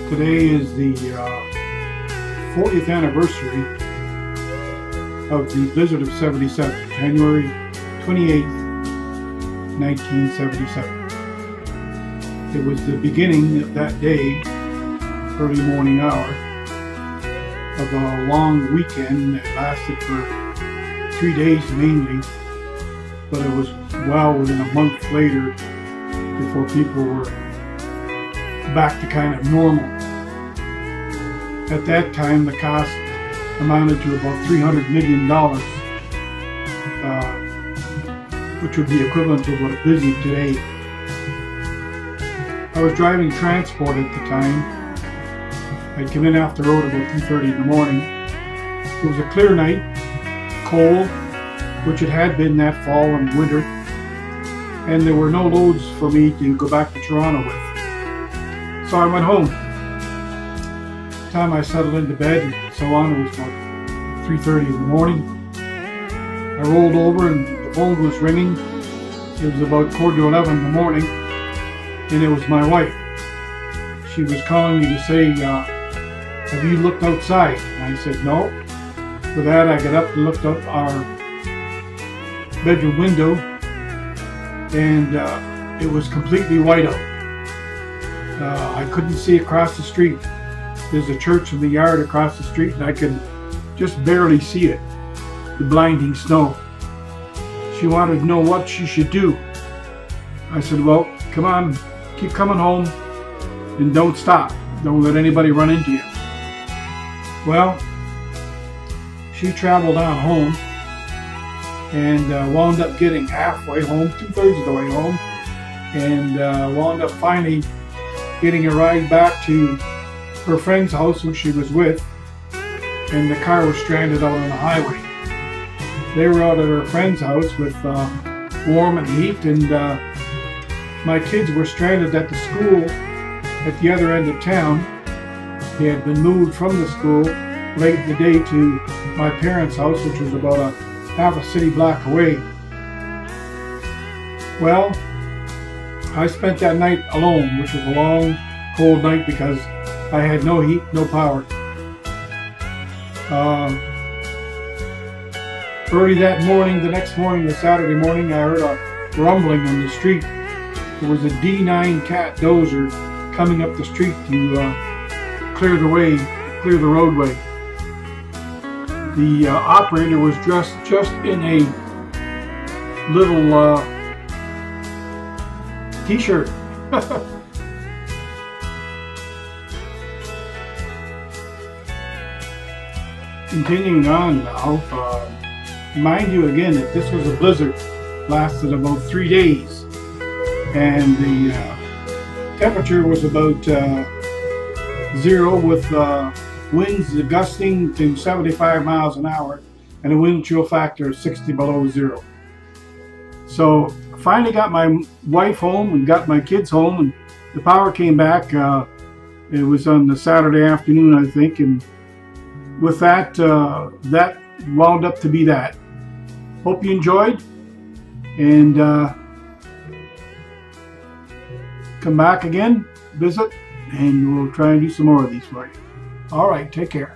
Today is the 40th anniversary of the Blizzard of 77, January 28th, 1977. It was the beginning of that day, early morning hour, of a long weekend that lasted for 3 days mainly, but it was well within a month later before people were back to kind of normal. At that time, the cost amounted to about $300 million, which would be equivalent to about a blizzard today. I was driving transport at the time. I'd come in off the road about 2:30 in the morning. It was a clear night, cold, which it had been that fall and winter, and there were no loads for me to go back to Toronto with. So I went home. By the time I settled into bed and so on, it was about 3:30 in the morning. I rolled over and the phone was ringing. It was about 11:15 in the morning, and it was my wife. She was calling me to say, have you looked outside? And I said, no. With that, I got up and looked out our bedroom window, and it was completely white out. I couldn't see across the street. There's a church in the yard across the street, and I could just barely see it, the blinding snow. She wanted to know what she should do. I said, well, come on, keep coming home, and don't stop. Don't let anybody run into you. Well, she traveled on home and wound up getting halfway home, 2/3 of the way home, and wound up finally getting a ride back to her friend's house who she was with, and the car was stranded out on the highway. They were out at her friend's house with warm and heat, and my kids were stranded at the school at the other end of town. They had been moved from the school late in the day to my parents' house, which was about a half a city block away. Well, I spent that night alone, which was a long, cold night because I had no heat, no power. Early that morning, the next morning, the Saturday morning, I heard a rumbling on the street. There was a D9 cat dozer coming up the street to clear the way, clear the roadway. The operator was dressed just in a little t-shirt. Continuing on now, mind you again that this was a blizzard, lasted about 3 days, and the temperature was about 0 with winds gusting to 75 miles an hour and a wind chill factor of 60 below 0. So I finally got my wife home and got my kids home, and the power came back. It was on the Saturday afternoon, I think, and with that, that wound up to be that. Hope you enjoyed, and come back again, visit, and we'll try and do some more of these for you. All right, take care.